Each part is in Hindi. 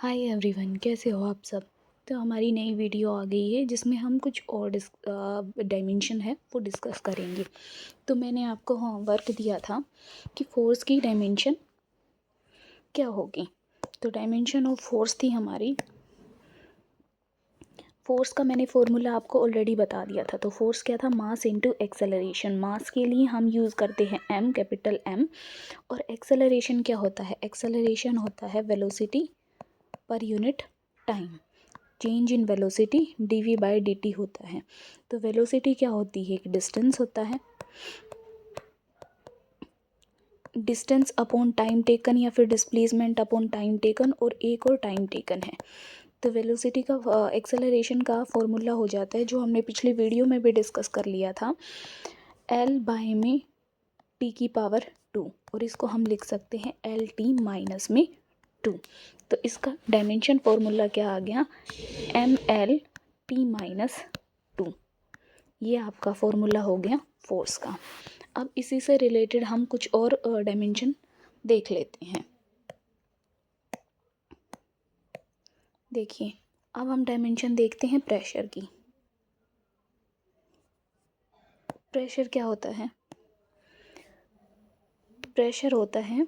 हाय एवरीवन, कैसे हो आप सब। तो हमारी नई वीडियो आ गई है जिसमें हम कुछ और डायमेंशन है वो डिस्कस करेंगे। तो मैंने आपको होमवर्क दिया था कि फोर्स की डायमेंशन क्या होगी। तो डायमेंशन ऑफ फोर्स थी हमारी। फोर्स का मैंने फॉर्मूला आपको ऑलरेडी बता दिया था। तो फोर्स क्या था, मास इनटू एक्सेलरेशन। मास के लिए हम यूज़ करते हैं एम, कैपिटल एम। और एक्सेलरेशन क्या होता है, एक्सेलरेशन होता है velocity per unit time. Change in velocity dv by dt होता है। तो वेलोसिटी क्या होती है, एक डिस्टेंस होता है, डिस्टेंस अपॉन टाइम टेकन या फिर डिस्प्लेसमेंट अपॉन टाइम टेकन, और एक और टाइम टेकन है। तो वेलोसिटी का एक्सेलरेशन का फॉर्मूला हो जाता है जो हमने पिछली वीडियो में भी डिस्कस कर लिया था, l बाय में t की पावर 2, और इसको हम लिख सकते हैं एल टी माइनस में 2। तो इसका डायमेंशन फॉर्मूला क्या आ गया, एम एल टी माइनस 2। ये आपका फॉर्मूला हो गया फोर्स का। अब इसी से रिलेटेड हम कुछ और डायमेंशन देख लेते हैं। देखिए, अब हम डायमेंशन देखते हैं प्रेशर की। प्रेशर क्या होता है, प्रेशर होता है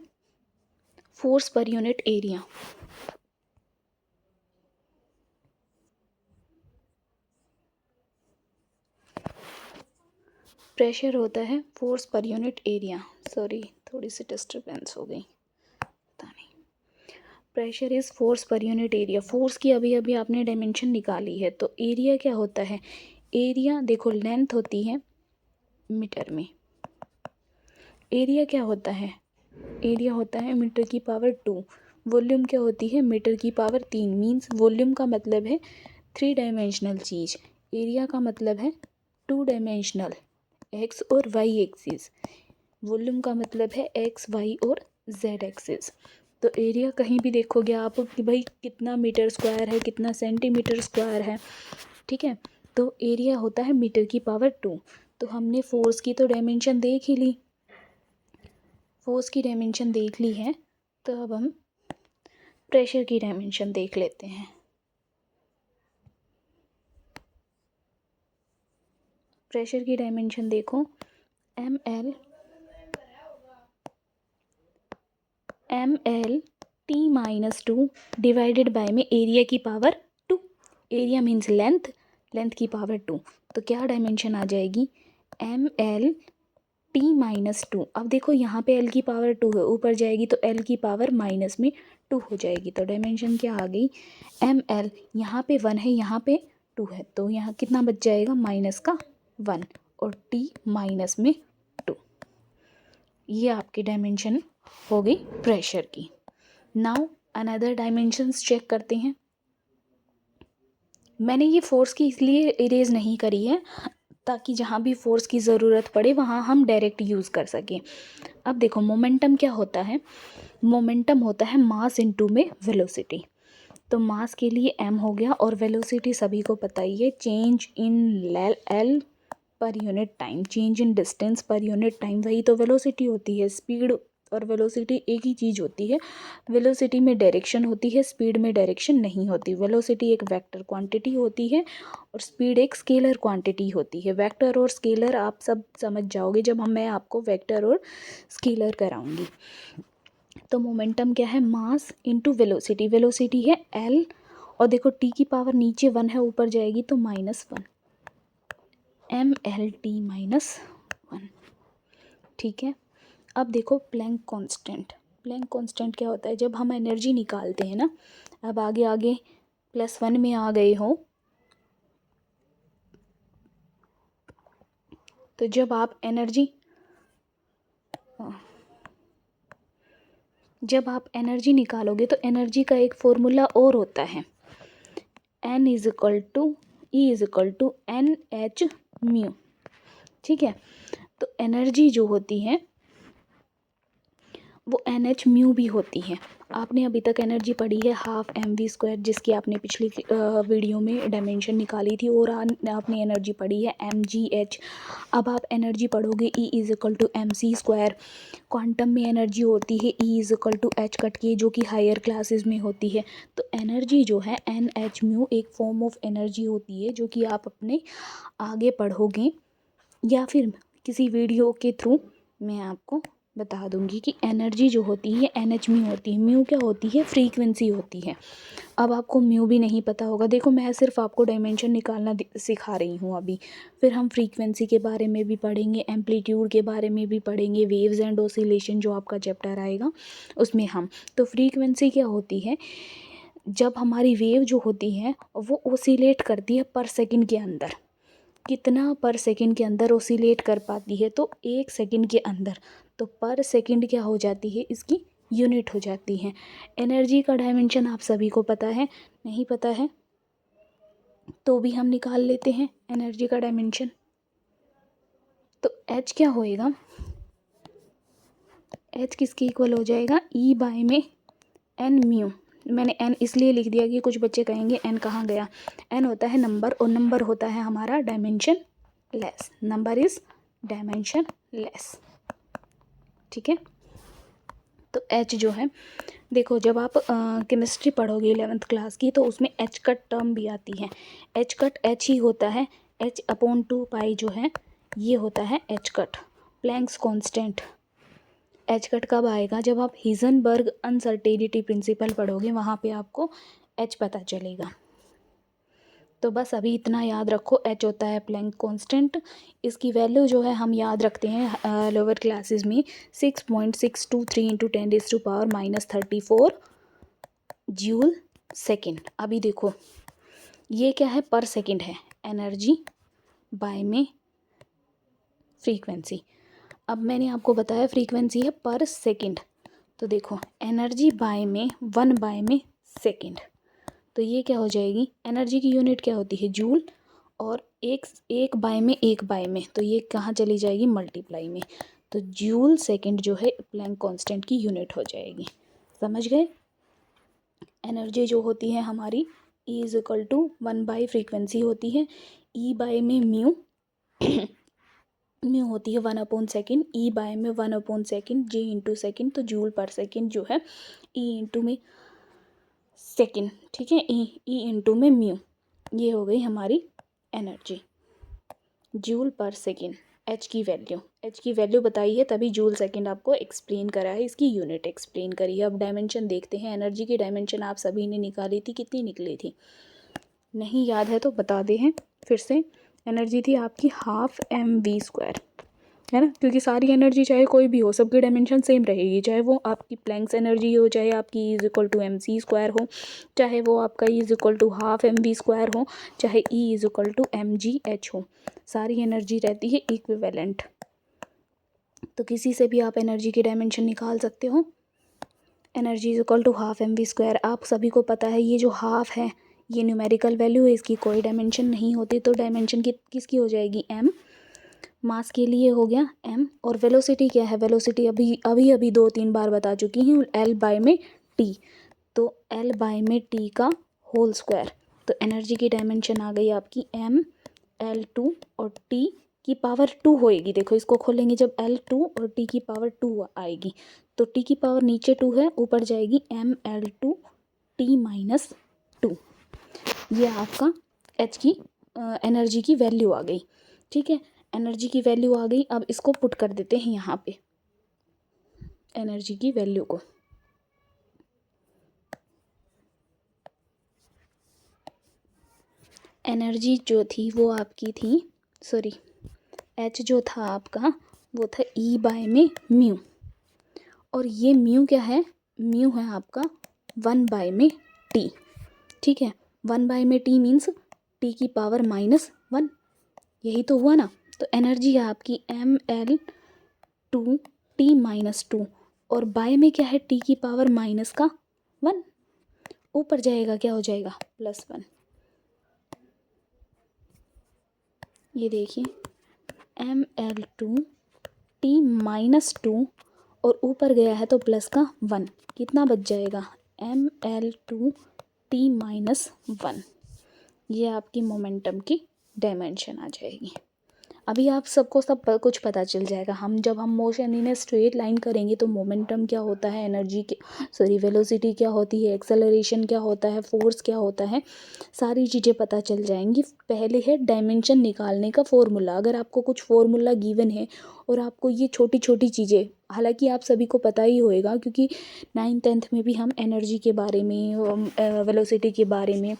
force per unit area. Pressure होता है force per unit area. Sorry, थोड़ी सी डिस्टर्बेंस हो गई, पता नहीं। Pressure is force per unit area. Force की अभी अभी आपने डायमेंशन निकाली है। तो एरिया क्या होता है, एरिया देखो लेंथ होती है मीटर में। एरिया क्या होता है, एरिया होता है मीटर की पावर 2। वॉल्यूम क्या होती है, मीटर की पावर 3। मीन्स वॉल्यूम का मतलब है 3 डायमेंशनल चीज़, एरिया का मतलब है 2 डायमेंशनल, एक्स और वाई एक्सिस। वॉल्यूम का मतलब है एक्स, वाई और जेड एक्सिस। तो एरिया कहीं भी देखोगे आप कि भाई कितना मीटर स्क्वायर है, कितना सेंटीमीटर स्क्वायर है, ठीक है। तो एरिया होता है मीटर की पावर 2। तो हमने फोर्स की तो डायमेंशन देख ही ली, फोर्स की डायमेंशन देख ली है। तो अब हम प्रेशर की डायमेंशन देख लेते हैं। प्रेशर की डायमेंशन देखो, M L T minus 2 divided by में एरिया की power 2। Area means length, length की पावर 2। तो क्या डायमेंशन आ जाएगी, एम एल टी माइनस 2। अब देखो यहाँ पे एल की पावर 2 है, ऊपर जाएगी तो एल की पावर माइनस में 2 हो जाएगी। तो डायमेंशन क्या आ गई, एम एल, यहाँ पे 1 है, यहाँ पे 2 है, तो यहाँ कितना बच जाएगा, माइनस का 1, और टी माइनस में 2। ये आपकी डायमेंशन हो गई प्रेशर की। नाउ अनदर डायमेंशंस चेक करते हैं। मैंने ये फोर्स की इसलिए इरेज नहीं करी है ताकि जहाँ भी फोर्स की ज़रूरत पड़े वहाँ हम डायरेक्ट यूज़ कर सकें। अब देखो मोमेंटम क्या होता है, मोमेंटम होता है मास इनटू में वेलोसिटी। तो मास के लिए m हो गया, और वेलोसिटी सभी को पता ही है, change in L per unit time, change in distance per unit time, वही तो वेलोसिटी होती है। स्पीड और वेलोसिटी एक ही चीज़ होती है। वेलोसिटी में डायरेक्शन होती है, स्पीड में डायरेक्शन नहीं होती। वेलोसिटी एक वेक्टर क्वांटिटी होती है और स्पीड एक स्केलर क्वांटिटी होती है। वेक्टर और स्केलर आप सब समझ जाओगे जब मैं आपको वेक्टर और स्केलर कराऊंगी। तो मोमेंटम क्या है, मास इनटू वेलोसिटी। वेलोसिटी है एल, और देखो टी की पावर नीचे 1 है, ऊपर जाएगी तो -1, एम एल टी माइनस 1, ठीक है। अब देखो प्लैंक कांस्टेंट। प्लैंक कांस्टेंट क्या होता है, जब हम एनर्जी निकालते हैं ना, अब आगे आगे +1 में आ गए हो, तो जब आप एनर्जी निकालोगे तो एनर्जी का एक फॉर्मूला और होता है, N is equal to E is equal to NH mu, ठीक है। तो एनर्जी जो होती है वो NH म्यू भी होती है। आपने अभी तक एनर्जी पढ़ी है हाफ mv², जिसकी आपने पिछली वीडियो में डायमेंशन निकाली थी, और आपने एनर्जी पढ़ी है mgh। अब आप एनर्जी पढ़ोगे E = mc²। क्वांटम में एनर्जी होती है E = h कट की, जो कि हायर क्लासेस में होती है। तो एनर्जी जो है NH म्यू एक फॉर्म ऑफ एनर्जी होती है, जो कि आप अपने आगे पढ़ोगे या फिर किसी वीडियो के थ्रू मैं आपको बता दूंगी कि एनर्जी जो होती है NH म्यू होती है। म्यू क्या होती है? फ्रीक्वेंसी होती है। अब आपको म्यू भी नहीं पता होगा, देखो मैं सिर्फ आपको डायमेंशन निकालना सिखा रही हूँ अभी। फिर हम फ्रीक्वेंसी के बारे में भी पढ़ेंगे, एम्पलीट्यूड के बारे में भी पढ़ेंगे, वेव्स एंड ऑसिलेशन जो आपका चैप्टर आएगा उसमें हम। तो फ्रीक्वेंसी क्या होती है? जब हमारी वेव जो होती है वो ओसिलेट करती है पर सेकंड के अंदर। कितना पर सेकंड के अंदर ओसिलेट कर पाती है? तो 1 सेकंड के अंदर। तो पर सेकंड क्या हो जाती है? इसकी यूनिट हो जाती है। एनर्जी का डायमेंशन आप सभी को पता है, नहीं पता है तो भी हम निकाल लेते हैं एनर्जी का डायमेंशन। तो H क्या होएगा? H किसके इक्वल हो जाएगा? E बाय में N म्यू। मैंने N इसलिए लिख दिया कि कुछ बच्चे कहेंगे N कहाँ गया। N होता है नंबर, और नंबर होता है हमारा dimension less. Number is dimension less, ठीक है। तो H जो है, देखो जब आप केमिस्ट्री पढ़ोगे 11th क्लास की, तो उसमें H कट टर्म भी आती है। H कट H ही होता है, H/2 जो है ये होता है H cut, Planck's constant. H cut कब आएगा? जब आप हिजनबर्ग अनसर्टेनिटी प्रिंसिपल पढ़ोगे, वहाँ पे आपको H पता चलेगा। तो बस अभी इतना याद रखो, H होता है प्लैंक कांस्टेंट। इसकी वैल्यू जो है हम याद रखते हैं लोअर क्लासेस में 6.623 × 10⁻³ जूल सेकेंड। अभी देखो ये क्या है? पर सेकेंड है, एनर्जी बाय में फ्रीक्वेंसी। अब मैंने आपको बताया फ्रीक्वेंसी है पर सेकेंड, तो देखो एनर्जी बाय में 1 बाय में सेकेंड। तो ये क्या हो जाएगी? एनर्जी की यूनिट क्या होती है? जूल। और एक बाय में 1 बाय में, तो ये कहाँ चली जाएगी? मल्टीप्लाई में। तो जूल सेकेंड जो है प्लैंक कांस्टेंट की यूनिट हो जाएगी। समझ गए? एनर्जी जो होती है हमारी E = 1 बाय फ्रीक्वेंसी होती है। E बाय में म्यू म्यू होती है 1/2, E बाय में 1/2, J × सेकेंड, तो जूल पर सेकेंड जो है E इंटू में सेकेंड, ठीक है। E इंटू में म्यू, ये हो गई हमारी एनर्जी जूल पर सेकेंड। H की वैल्यू बताई है, तभी जूल सेकेंड आपको एक्सप्लेन करा है, इसकी यूनिट एक्सप्लेन करी है। अब डायमेंशन देखते हैं। एनर्जी की डायमेंशन आप सभी ने निकाली थी, कितनी निकली थी? नहीं याद है तो बता दे हैं फिर से। एनर्जी थी आपकी हाफ mv², है ना, क्योंकि सारी एनर्जी चाहे कोई भी हो, सबकी डायमेंशन सेम रहेगी। चाहे वो आपकी प्लैंक्स एनर्जी हो, चाहे आपकी E = mc² हो, चाहे वो आपका E = हाफ mv² हो, चाहे E = mgh हो, सारी एनर्जी रहती है इक्विवेलेंट। तो किसी से भी आप एनर्जी की डायमेंशन निकाल सकते हो। Energy = half mv²। आप सभी को पता है ये जो हाफ है ये न्यूमेरिकल वैल्यू है, इसकी कोई डायमेंशन नहीं होती। तो डायमेंशन किसकी हो जाएगी? m। मास के लिए हो गया m, और वेलोसिटी क्या है? वेलोसिटी अभी 2-3 बार बता चुकी हूँ, L बाय में t। तो L बाय में t का होल स्क्वायर। तो एनर्जी की डायमेंशन आ गई आपकी m L2 और t की पावर 2 होएगी। देखो इसको खोलेंगे, जब L2 और t की पावर 2 आएगी, तो t की पावर नीचे 2 है, ऊपर जाएगी m L2 t-2। ये आपका H की एनर्जी की वैल्यू आ गई, ठीक है। एनर्जी की वैल्यू आ गई। अब इसको पुट कर देते हैं यहाँ पे, एनर्जी की वैल्यू को। एनर्जी जो थी वो आपकी थी, सॉरी H जो था आपका वो था E बाय में म्यू, और ये म्यू क्या है? म्यू है आपका 1 बाय में t, ठीक है। 1 बाय में t मीन्स t की पावर -1, यही तो हुआ ना। तो एनर्जी है आपकी mL2 t-2, और बाय में क्या है? t की पावर -1, ऊपर जाएगा क्या हो जाएगा? +1। ये देखिए mL2 t-2 और ऊपर गया है तो प्लस का 1, कितना बच जाएगा ml2t-1। ये आपकी मोमेंटम की डायमेंशन आ जाएगी। अभी आप सबको सब कुछ पता चल जाएगा। जब हम motion in a straight line करेंगे तो मोमेंटम क्या होता है, वेलोसिटी क्या होती है, एक्सेलरेशन क्या होता है, फोर्स क्या होता है, सारी चीज़ें पता चल जाएंगी। पहले है डायमेंशन निकालने का फॉर्मूला। अगर आपको कुछ फॉर्मूला गिवन है और आपको ये छोटी छोटी चीज़ें, हालांकि आप सभी को पता ही होएगा क्योंकि 9th-10th में भी हम एनर्जी के बारे में, वेलोसिटी के बारे में,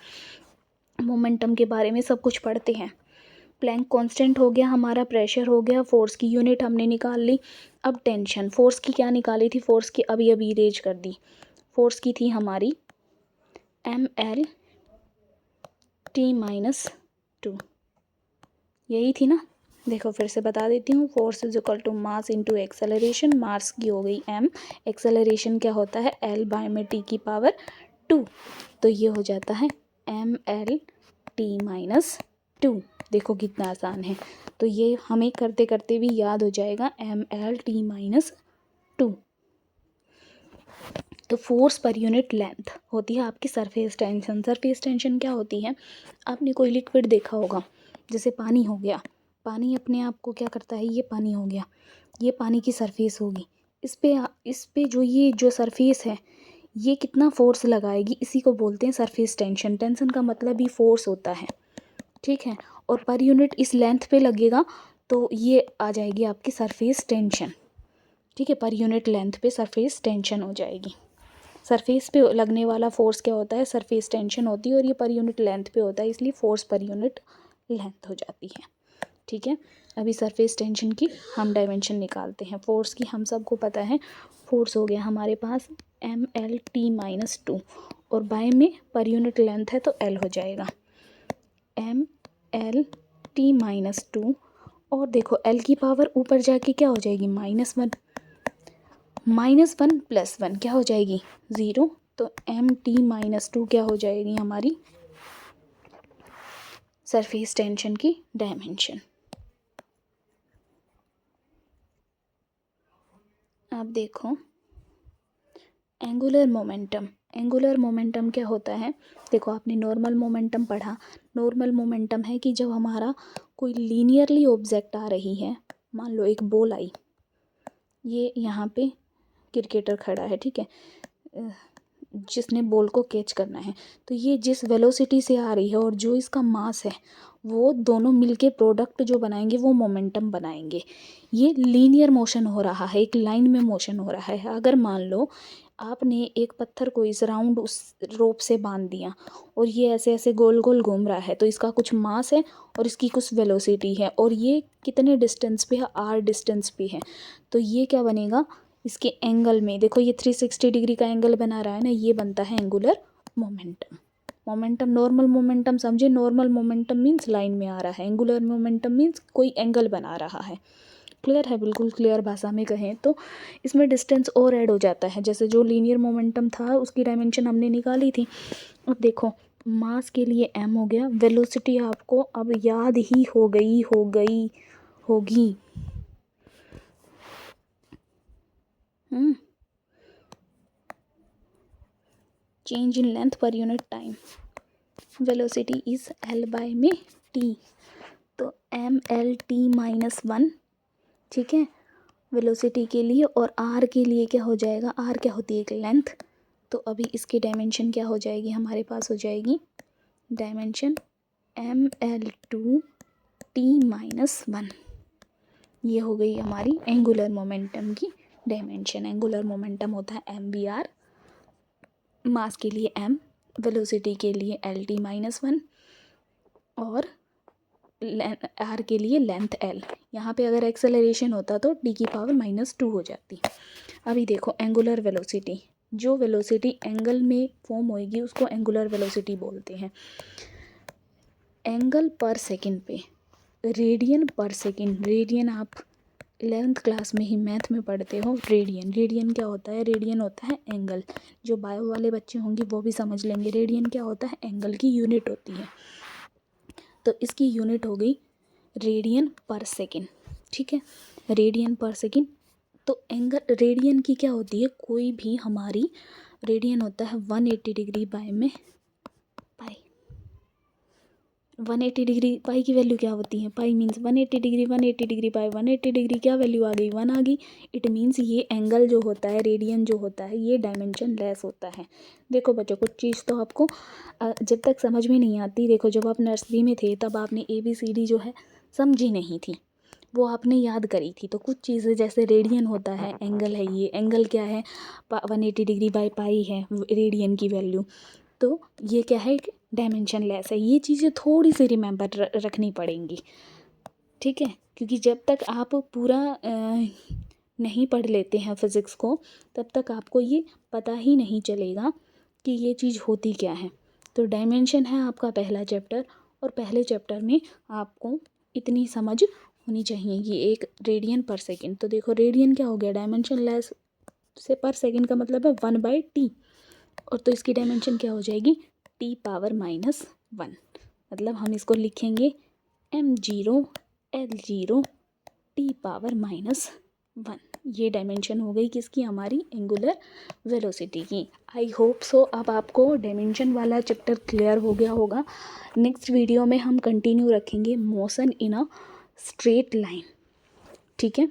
मोमेंटम के बारे में सब कुछ पढ़ते हैं। प्लैंक कांस्टेंट हो गया हमारा, प्रेशर हो गया, फोर्स की यूनिट हमने निकाल ली। अब टेंशन, फोर्स की क्या निकाली थी, फोर्स की अभी इरेज कर दी। फोर्स की थी हमारी ml_t-2, यही थी ना। देखो फिर से बता देती हूँ, force is equal to mass into acceleration. Mass की हो गई m, एक्सेलरेशन क्या होता है L/t⁻²। तो ये हो जाता है ml_t-2। देखो कितना आसान है। तो ये हमें करते करते भी याद हो जाएगा ml_t-2। तो फोर्स पर यूनिट लेंथ होती है आपकी सरफेस टेंशन। सरफेस टेंशन क्या होती है, आपने कोई लिक्विड देखा होगा, जैसे पानी हो गया। पानी अपने आप को क्या करता है, ये पानी हो गया, ये पानी की सरफेस होगी। इस पे जो सरफेस है ये कितना फोर्स लगाएगी, इसी को बोलते हैं सरफेस टेंशन। टेंशन का मतलब ही फोर्स होता है, ठीक है। और पर यूनिट इस लेंथ पे लगेगा तो ये आ जाएगी आपकी सरफेस टेंशन, ठीक है। पर यूनिट लेंथ पे सरफेस टेंशन हो जाएगी। सरफेस पे लगने वाला फोर्स क्या होता है, सरफेस टेंशन होती है, और ये पर यूनिट लेंथ पे होता है, इसलिए फोर्स पर यूनिट लेंथ हो जाती है, ठीक है। अभी सरफेस टेंशन की हम डायमेंशन निकालते हैं। फोर्स की हम सबको पता है, फोर्स हो गया हमारे पास ml_t-2, और बाय में पर यूनिट लेंथ है तो L हो जाएगा ml_t-2। और देखो L की पावर ऊपर जाके क्या हो जाएगी, -1, -1 + 1 क्या हो जाएगी 0। तो mt-2 क्या हो जाएगी हमारी सरफेस टेंशन की डायमेंशन। अब देखो एंगुलर मोमेंटम। एंगुलर मोमेंटम क्या होता है, देखो आपने नॉर्मल मोमेंटम पढ़ा। नॉर्मल मोमेंटम है कि जब हमारा कोई लीनियरली ऑब्जेक्ट आ रही है, मान लो एक बॉल आई, ये यहाँ पे क्रिकेटर खड़ा है, ठीक है, जिसने बॉल को कैच करना है। तो ये जिस वेलोसिटी से आ रही है और जो इसका मास है, वो दोनों मिलके प्रोडक्ट जो बनाएंगे वो मोमेंटम बनाएंगे। ये लीनियर मोशन हो रहा है, एक लाइन में मोशन हो रहा है। अगर मान लो आपने एक पत्थर को इस राउंड उस रोप से बांध दिया और ये ऐसे ऐसे गोल गोल घूम रहा है, तो इसका कुछ मास है और इसकी कुछ वेलोसिटी है, और ये कितने डिस्टेंस पे है, r डिस्टेंस पे है। तो ये क्या बनेगा, इसके एंगल में देखो ये 360 डिग्री का एंगल बना रहा है ना, ये बनता है angular momentum. Momentum normal momentum समझे, नॉर्मल मोमेंटम मीन्स लाइन में आ रहा है, एंगुलर मोमेंटम मीन्स कोई एंगल बना रहा है। क्लियर है, बिल्कुल क्लियर भाषा में कहें तो। इसमें डिस्टेंस और ऐड हो जाता है, जैसे जो लीनियर मोमेंटम था उसकी डायमेंशन हमने निकाली थी। अब देखो मास के लिए m हो गया, वेलोसिटी आपको अब याद ही होगी। Change in length per unit time, velocity is L/t। तो ml_t-1, ठीक है, वेलोसिटी के लिए। और r के लिए क्या हो जाएगा, r क्या होती है, एक लेंथ। तो अभी इसकी डायमेंशन क्या हो जाएगी, हमारे पास हो जाएगी डायमेंशन ml2t-1। ये हो गई हमारी एंगुलर मोमेंटम की डायमेंशन। एंगुलर मोमेंटम होता है mvr, मास के लिए m, वेलोसिटी के लिए L_t-1, और r के लिए लेंथ l। यहाँ पे अगर एक्सेलरेशन होता तो t⁻2 हो जाती। अभी देखो एंगुलर वेलोसिटी, जो वेलोसिटी एंगल में फॉर्म होएगी उसको एंगुलर वेलोसिटी बोलते हैं। एंगल पर सेकंड पे रेडियन पर सेकंड, रेडियन आप 11th क्लास में ही मैथ में पढ़ते हो। रेडियन क्या होता है, रेडियन होता है एंगल। जो बायो वाले बच्चे होंगे वो भी समझ लेंगे, रेडियन क्या होता है, एंगल की यूनिट होती है। तो इसकी यूनिट हो गई रेडियन पर सेकंड, ठीक है, रेडियन पर सेकंड तो एंगल रेडियन की क्या होती है, कोई भी हमारी रेडियन होता है 180 डिग्री बाय में पाई। 180 डिग्री पाई की वैल्यू क्या होती है, पाई means 180 degree, 180 degree by 180 degree क्या वैल्यू आ गई, 1 आ गई। इट मीन्स ये एंगल जो होता है, रेडियन जो होता है, ये डायमेंशन लेस होता है। देखो बच्चों, कुछ चीज़ तो आपको जब तक समझ में नहीं आती, देखो जब आप नर्सरी में थे तब आपने ABCD जो है समझी नहीं थी, वो आपने याद करी थी। तो कुछ चीज़ें जैसे रेडियन होता है, एंगल है, ये एंगल क्या है, 180 डिग्री बाय पाई है रेडियन की वैल्यू, तो ये क्या है, डायमेंशन लेस है। ये चीज़ें थोड़ी सी रिमेंबर रखनी पड़ेंगी, ठीक है, क्योंकि जब तक आप पूरा नहीं पढ़ लेते हैं फिज़िक्स को, तब तक आपको ये पता ही नहीं चलेगा कि ये चीज़ होती क्या है। तो डायमेंशन है आपका पहला चैप्टर, और पहले चैप्टर में आपको इतनी समझ होनी चाहिए कि एक रेडियन पर सेकेंड। तो देखो रेडियन क्या हो गया, डायमेंशन लेस से पर सेकेंड का मतलब है 1/t, और तो इसकी डायमेंशन क्या हो जाएगी, T⁻⁻1। मतलब हम इसको लिखेंगे m0 l0 T⁻⁻1। ये डायमेंशन हो गई किसकी, हमारी एंगुलर वेलोसिटी की। आई होप सो अब आपको डायमेंशन वाला चैप्टर क्लियर हो गया होगा। नेक्स्ट वीडियो में हम कंटिन्यू रखेंगे motion in a straight line, ठीक है।